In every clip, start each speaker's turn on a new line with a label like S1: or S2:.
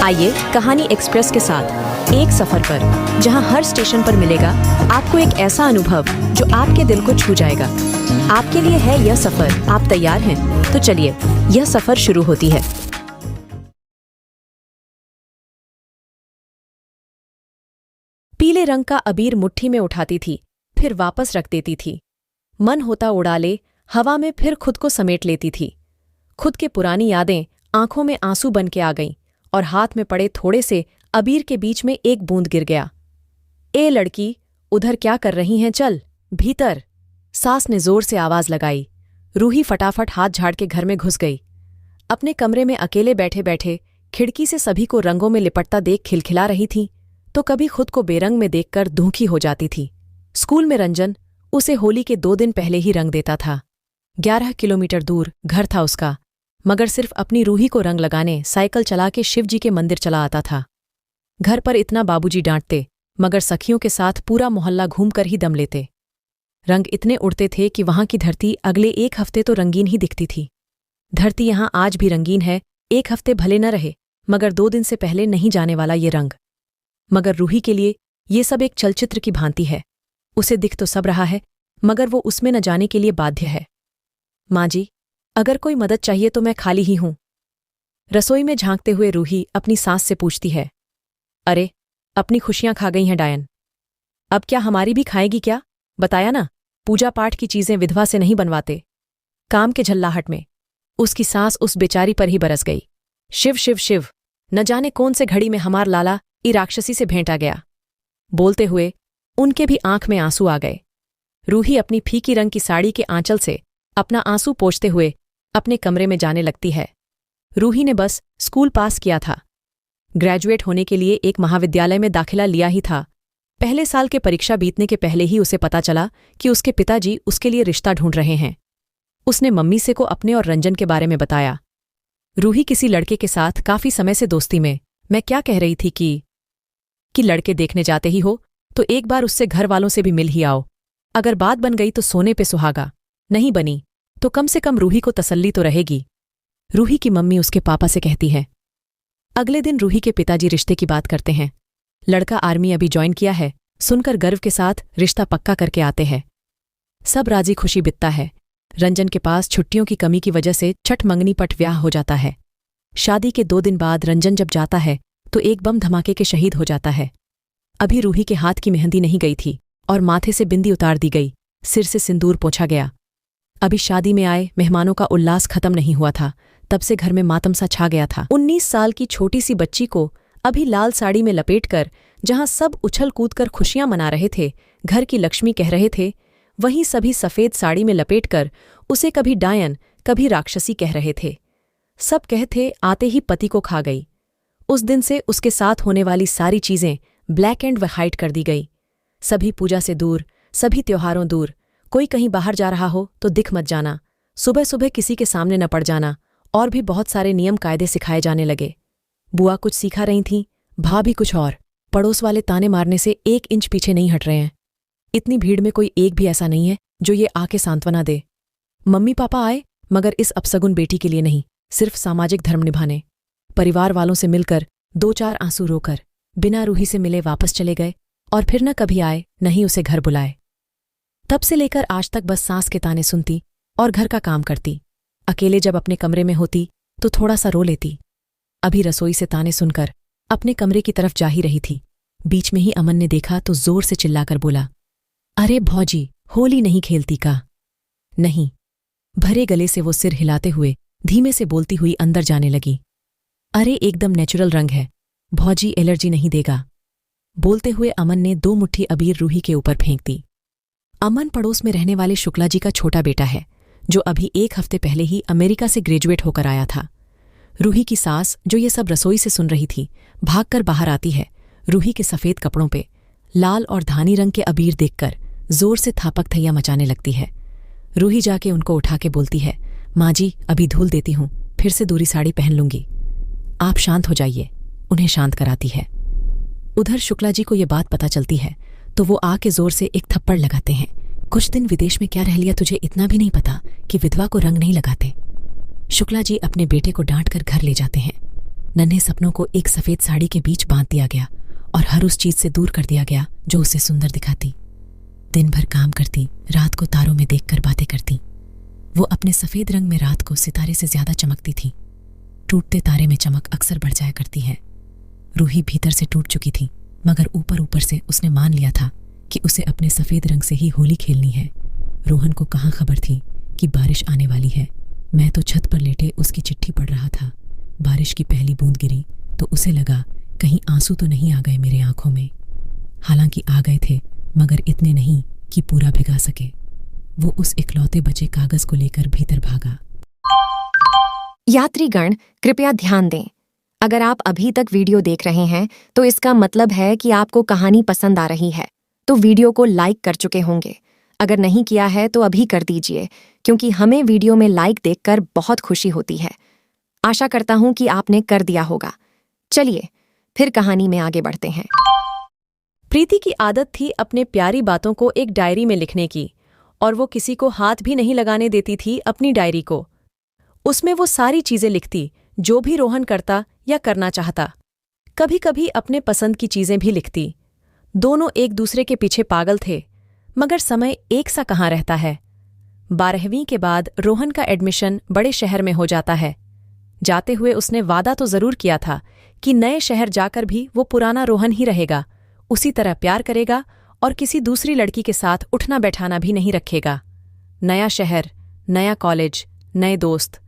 S1: आइए कहानी एक्सप्रेस के साथ एक सफर पर, जहां हर स्टेशन पर मिलेगा आपको एक ऐसा अनुभव जो आपके दिल को छू जाएगा। आपके लिए है यह सफर। आप तैयार हैं? तो चलिए, यह सफर शुरू होती है। पीले रंग का अबीर मुट्ठी में उठाती थी, फिर वापस रख देती थी। मन होता उड़ा ले, हवा में फिर खुद को समेट लेती थी। खुद के पुरानी यादें आंखों में आंसू बन के आ गईं और हाथ में पड़े थोड़े से अबीर के बीच में एक बूंद गिर गया। ए लड़की, उधर क्या कर रही हैं? चल भीतर। सास ने जोर से आवाज लगाई। रूही फटाफट हाथ झाड़ के घर में घुस गई। अपने कमरे में अकेले बैठे बैठे खिड़की से सभी को रंगों में लिपटता देख खिलखिला रही थी, तो कभी खुद को बेरंग में देखकर दुखी हो जाती थी। स्कूल में रंजन उसे होली के 2 दिन पहले ही रंग देता था। 11 किलोमीटर दूर घर था उसका, मगर सिर्फ अपनी रूही को रंग लगाने साइकिल चला के शिवजी के मंदिर चला आता था। घर पर इतना बाबूजी डांटते, मगर सखियों के साथ पूरा मोहल्ला घूमकर ही दम लेते। रंग इतने उड़ते थे कि वहां की धरती अगले 1 हफ्ते तो रंगीन ही दिखती थी। धरती यहां आज भी रंगीन है, 1 हफ्ते भले न रहे, मगर 2 दिन से पहले नहीं जाने वाला ये रंग। मगर रूही के लिए ये सब एक चलचित्र की भांति है। उसे दिख तो सब रहा है, मगर वो उसमें न जाने के लिए बाध्य है। माँ जी, अगर कोई मदद चाहिए तो मैं खाली ही हूं। रसोई में झांकते हुए रूही अपनी सास से पूछती है। अरे, अपनी खुशियां खा गई हैं डायन। अब क्या हमारी भी खाएगी क्या? बताया ना, पूजा पाठ की चीजें विधवा से नहीं बनवाते। काम के झल्लाहट में उसकी सास उस बेचारी पर ही बरस गई। शिव शिव शिव, न जाने कौन से घड़ी में हमार लाला ई राक्षसी से भेंट आ गया। बोलते हुए उनके भी आंख में आंसू आ गए। रूही अपनी फीकी रंग की साड़ी के आंचल से अपना आंसू पोंछते हुए अपने कमरे में जाने लगती है। रूही ने बस स्कूल पास किया था। ग्रेजुएट होने के लिए एक महाविद्यालय में दाखिला लिया ही था। पहले साल के परीक्षा बीतने के पहले ही उसे पता चला कि उसके पिताजी उसके लिए रिश्ता ढूंढ रहे हैं। उसने मम्मी से को अपने और रंजन के बारे में बताया। रूही किसी लड़के के साथ काफी समय से दोस्ती में। मैं क्या कह रही थी कि लड़के देखने जाते ही हो तो एक बार उससे घर वालों से भी मिल ही आओ। अगर बात बन गई तो सोने पे सुहागा, नहीं बनी तो कम से कम रूही को तसल्ली तो रहेगी। रूही की मम्मी उसके पापा से कहती है। अगले दिन रूही के पिताजी रिश्ते की बात करते हैं। लड़का आर्मी अभी ज्वाइन किया है, सुनकर गर्व के साथ रिश्ता पक्का करके आते हैं। सब राजी खुशी बितता है। रंजन के पास छुट्टियों की कमी की वजह से छठ मंगनी पट व्याह हो जाता है। शादी के 2 दिन बाद रंजन जब जाता है तो एक बम धमाके के शहीद हो जाता है। अभी रूही के हाथ की मेहंदी नहीं गई थी और माथे से बिंदी उतार दी गई, सिर से सिंदूर पोंछा गया। अभी शादी में आए मेहमानों का उल्लास खत्म नहीं हुआ था, तब से घर में मातम सा छा गया था। 19 साल की छोटी सी बच्ची को अभी लाल साड़ी में लपेटकर जहां सब उछल कूद कर खुशियां मना रहे थे, घर की लक्ष्मी कह रहे थे, वहीं सभी सफेद साड़ी में लपेटकर उसे कभी डायन कभी राक्षसी कह रहे थे। सब कहते आते ही पति को खा गई। उस दिन से उसके साथ होने वाली सारी चीजें ब्लैक एंड व्हाइट कर दी गई। सभी पूजा से दूर, सभी त्योहारों दूर। कोई कहीं बाहर जा रहा हो तो दिख मत जाना, सुबह सुबह किसी के सामने न पड़ जाना, और भी बहुत सारे नियम कायदे सिखाए जाने लगे। बुआ कुछ सिखा रही थीं, भाभी कुछ और। पड़ोस वाले ताने मारने से 1 इंच पीछे नहीं हट रहे हैं। इतनी भीड़ में कोई एक भी ऐसा नहीं है जो ये आके सांत्वना दे। मम्मी पापा आए, मगर इस अपसगुन बेटी के लिए नहीं, सिर्फ सामाजिक धर्म निभाने। परिवार वालों से मिलकर 2-4 आंसू रोकर बिना रूही से मिले वापस चले गए, और फिर न कभी आए न ही उसे घर बुलाए। तब से लेकर आज तक बस सास के ताने सुनती और घर का काम करती। अकेले जब अपने कमरे में होती तो थोड़ा सा रो लेती। अभी रसोई से ताने सुनकर अपने कमरे की तरफ जा ही रही थी। बीच में ही अमन ने देखा तो जोर से चिल्लाकर बोला, अरे भौजी, होली नहीं खेलती का? नहीं। भरे गले से वो सिर हिलाते हुए धीमे से बोलती हुई अंदर जाने लगी। अरे एकदम नेचुरल रंग है, भौजी एलर्जी नहीं देगा। बोलते हुए अमन ने 2 मुट्ठी अबीर रूही के ऊपर फेंक दी। अमन पड़ोस में रहने वाले शुक्ला जी का छोटा बेटा है, जो अभी 1 हफ्ते पहले ही अमेरिका से ग्रेजुएट होकर आया था। रूही की सास, जो ये सब रसोई से सुन रही थी, भागकर बाहर आती है। रूही के सफ़ेद कपड़ों पे लाल और धानी रंग के अबीर देखकर जोर से थापक थैया मचाने लगती है। रूही जाके उनको उठा के बोलती है, माँ जी अभी धुल देती हूँ, फिर से दूरी साड़ी पहन लूंगी, आप शांत हो जाइए। उन्हें शांत कराती है। उधर शुक्ला जी को ये बात पता चलती है तो वो आके जोर से एक थप्पड़ लगाते हैं। कुछ दिन विदेश में क्या रह लिया तुझे, इतना भी नहीं पता कि विधवा को रंग नहीं लगाते। शुक्ला जी अपने बेटे को डांट कर घर ले जाते हैं। नन्हे सपनों को एक सफेद साड़ी के बीच बांध दिया गया और हर उस चीज से दूर कर दिया गया जो उसे सुंदर दिखाती। दिन भर काम करती, रात को तारों में देखकर बातें करती। वो अपने सफेद रंग में रात को सितारे से ज्यादा चमकती थी। टूटते तारे में चमक अक्सर बढ़ जाया करती है। रूही भीतर से टूट चुकी थी, मगर ऊपर ऊपर से उसने मान लिया था कि उसे अपने सफेद रंग से ही होली खेलनी है। रोहन को कहाँ खबर थी कि बारिश आने वाली है। मैं तो छत पर लेटे उसकी चिट्ठी पढ़ रहा था। बारिश की पहली बूंद गिरी तो उसे लगा कहीं आंसू तो नहीं आ गए मेरे आंखों में। हालांकि आ गए थे, मगर इतने नहीं कि पूरा भिगा सके। वो उस इकलौते बचे कागज को लेकर भीतर भागा।
S2: यात्रीगण कृपया ध्यान दें। अगर आप अभी तक वीडियो देख रहे हैं तो इसका मतलब है कि आपको कहानी पसंद आ रही है, तो वीडियो को लाइक कर चुके होंगे। अगर नहीं किया है तो अभी कर दीजिए, क्योंकि हमें वीडियो में लाइक देखकर बहुत खुशी होती है। आशा करता हूं कि आपने कर दिया होगा। चलिए फिर कहानी में आगे बढ़ते हैं।
S1: प्रीति की आदत थी अपने प्यारी बातों को एक डायरी में लिखने की, और वो किसी को हाथ भी नहीं लगाने देती थी अपनी डायरी को। उसमें वो सारी चीजें लिखती जो भी रोहन करता या करना चाहता। कभी कभी अपने पसंद की चीजें भी लिखती। दोनों एक दूसरे के पीछे पागल थे, मगर समय एक सा कहाँ रहता है। 12वीं के बाद रोहन का एडमिशन बड़े शहर में हो जाता है। जाते हुए उसने वादा तो जरूर किया था कि नए शहर जाकर भी वो पुराना रोहन ही रहेगा, उसी तरह प्यार करेगा और किसी दूसरी लड़की के साथ उठना बैठाना भी नहीं रखेगा। नया शहर, नया कॉलेज, नए दोस्त।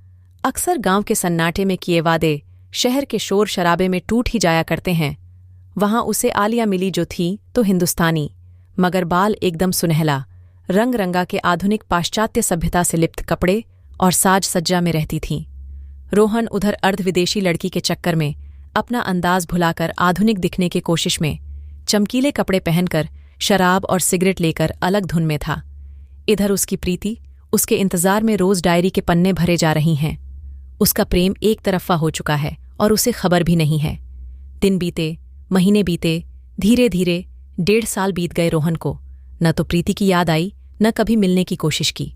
S1: अक्सर गांव के सन्नाटे में किए वादे शहर के शोर शराबे में टूट ही जाया करते हैं। वहां उसे आलिया मिली जो थी तो हिंदुस्तानी, मगर बाल एकदम सुनहला, रंग रंगा के आधुनिक पाश्चात्य सभ्यता से लिप्त कपड़े और साज सज्जा में रहती थीं। रोहन उधर अर्धविदेशी लड़की के चक्कर में अपना अंदाज भुलाकर आधुनिक दिखने की कोशिश में चमकीले कपड़े पहनकर शराब और सिगरेट लेकर अलग धुन में था। इधर उसकी प्रीति उसके इंतजार में रोज डायरी के पन्ने भरे जा रही हैं। उसका प्रेम एक तरफा हो चुका है और उसे खबर भी नहीं है। दिन बीते, महीने बीते, धीरे धीरे 1.5 साल बीत गए रोहन को। न तो प्रीति की याद आई, न कभी मिलने की कोशिश की।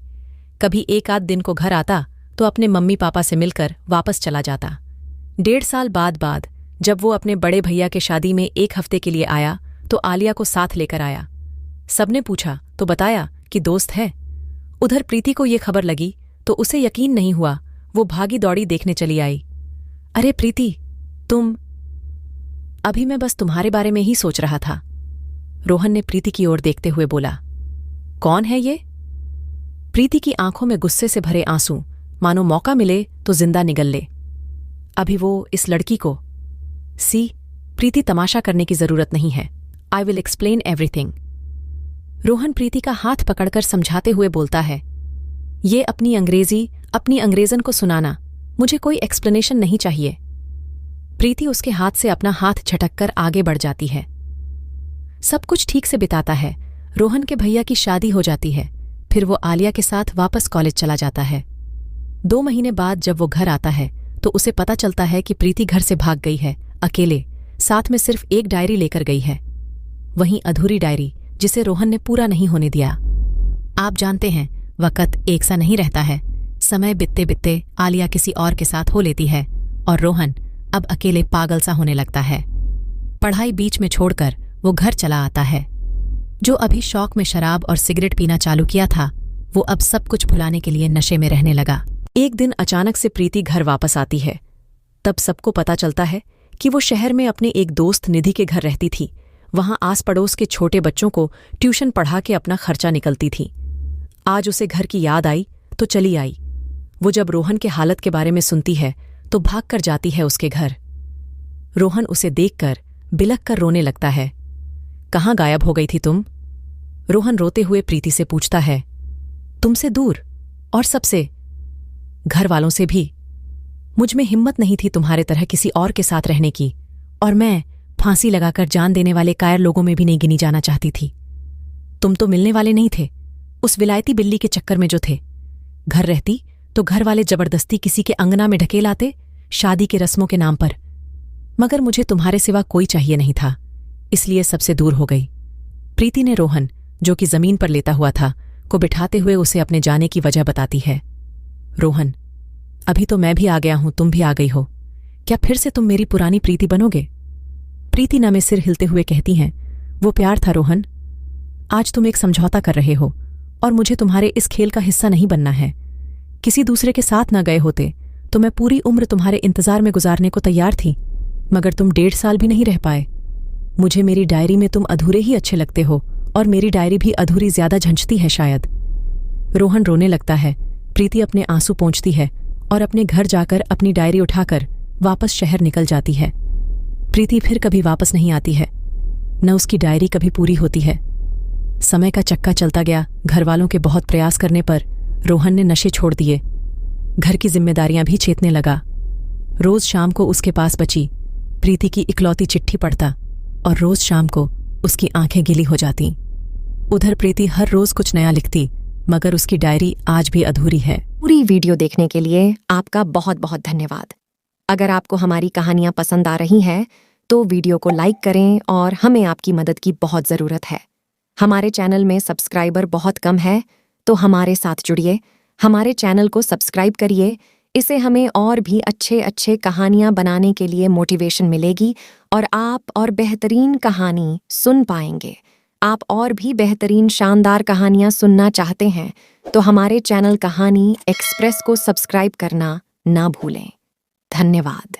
S1: कभी एक आध दिन को घर आता तो अपने मम्मी पापा से मिलकर वापस चला जाता। 1.5 साल बाद जब वो अपने बड़े भैया के शादी में 1 हफ्ते के लिए आया तो आलिया को साथ लेकर आया। सबने पूछा तो बताया कि दोस्त है। उधर प्रीति को ये खबर लगी तो उसे यकीन नहीं हुआ। वो भागी दौड़ी देखने चली आई। अरे प्रीति, तुम? अभी मैं बस तुम्हारे बारे में ही सोच रहा था। रोहन ने प्रीति की ओर देखते हुए बोला। कौन है ये? प्रीति की आंखों में गुस्से से भरे आंसू, मानो मौका मिले तो जिंदा निगल ले। अभी वो इस लड़की को प्रीति, तमाशा करने की जरूरत नहीं है। I will explain everything. Rohan Preeti का हाथ पकड़कर समझाते हुए बोलता है। ये अपनी अंग्रेजन को सुनाना, मुझे कोई एक्सप्लेनेशन नहीं चाहिए। प्रीति उसके हाथ से अपना हाथ झटककर आगे बढ़ जाती है। सब कुछ ठीक से बिताता है। रोहन के भैया की शादी हो जाती है। फिर वो आलिया के साथ वापस कॉलेज चला जाता है। 2 महीने बाद जब वो घर आता है तो उसे पता चलता है कि प्रीति घर से भाग गई है, अकेले, साथ में सिर्फ एक डायरी लेकर गई है। वहीं अधूरी डायरी जिसे रोहन ने पूरा नहीं होने दिया। आप जानते हैं, वक़्त एक सा नहीं रहता है। समय बितते बितते आलिया किसी और के साथ हो लेती है और रोहन अब अकेले पागल सा होने लगता है। पढ़ाई बीच में छोड़कर वो घर चला आता है। जो अभी शौक में शराब और सिगरेट पीना चालू किया था, वो अब सब कुछ भुलाने के लिए नशे में रहने लगा। एक दिन अचानक से प्रीति घर वापस आती है। तब सबको पता चलता है कि वो शहर में अपने एक दोस्त निधि के घर रहती थी। वहां आस पड़ोस के छोटे बच्चों को ट्यूशन पढ़ा के अपना खर्चा निकलती थी। आज उसे घर की याद आई तो चली आई। वो जब रोहन के हालत के बारे में सुनती है तो भाग कर जाती है उसके घर। रोहन उसे देखकर बिलख कर रोने लगता है। कहाँ गायब हो गई थी तुम? रोहन रोते हुए प्रीति से पूछता है। तुमसे दूर, और सबसे, घर वालों से भी। मुझ में हिम्मत नहीं थी तुम्हारे तरह किसी और के साथ रहने की, और मैं फांसी लगाकर जान देने वाले कायर लोगों में भी नहीं गिनी जाना चाहती थी। तुम तो मिलने वाले नहीं थे, उस विलायती बिल्ली के चक्कर में जो थे। घर रहती तो घर वाले जबरदस्ती किसी के अंगना में ढकेल आते, शादी के रस्मों के नाम पर। मगर मुझे तुम्हारे सिवा कोई चाहिए नहीं था, इसलिए सबसे दूर हो गई। प्रीति ने रोहन, जो कि जमीन पर लेटा हुआ था, को बिठाते हुए उसे अपने जाने की वजह बताती है। रोहन, अभी तो मैं भी आ गया हूं, तुम भी आ गई हो। क्या फिर से तुम मेरी पुरानी प्रीति बनोगे? प्रीति ना में सिर हिलते हुए कहती हैं, वो प्यार था रोहन। आज तुम एक समझौता कर रहे हो और मुझे तुम्हारे इस खेल का हिस्सा नहीं बनना है। किसी दूसरे के साथ ना गए होते तो मैं पूरी उम्र तुम्हारे इंतजार में गुजारने को तैयार थी, मगर तुम 1.5 साल भी नहीं रह पाए। मुझे मेरी डायरी में तुम अधूरे ही अच्छे लगते हो और मेरी डायरी भी अधूरी ज्यादा झंझती है शायद। रोहन रोने लगता है। प्रीति अपने आंसू पोंछती है और अपने घर जाकर अपनी डायरी उठाकर वापस शहर निकल जाती है। प्रीति फिर कभी वापस नहीं आती है, न उसकी डायरी कभी पूरी होती है। समय का चक्का चलता गया। घर वालों के बहुत प्रयास करने पर रोहन ने नशे छोड़ दिए। घर की जिम्मेदारियां भी चेतने लगा। रोज शाम को उसके पास बची प्रीति की इकलौती चिट्ठी पढ़ता और रोज शाम को उसकी आंखें गीली हो जाती। उधर प्रीति हर रोज कुछ नया लिखती, मगर उसकी डायरी आज भी अधूरी है।
S2: पूरी वीडियो देखने के लिए आपका बहुत बहुत धन्यवाद। अगर आपको हमारी कहानियां पसंद आ रही हैं तो वीडियो को लाइक करें और हमें आपकी मदद की बहुत ज़रूरत है। हमारे चैनल में सब्सक्राइबर बहुत कम है, तो हमारे साथ जुड़िए, हमारे चैनल को सब्सक्राइब करिए। इससे हमें और भी अच्छे अच्छे कहानियां बनाने के लिए मोटिवेशन मिलेगी और आप और बेहतरीन कहानी सुन पाएंगे। आप और भी बेहतरीन शानदार कहानियां सुनना चाहते हैं तो हमारे चैनल कहानी एक्सप्रेस को सब्सक्राइब करना ना भूलें। धन्यवाद।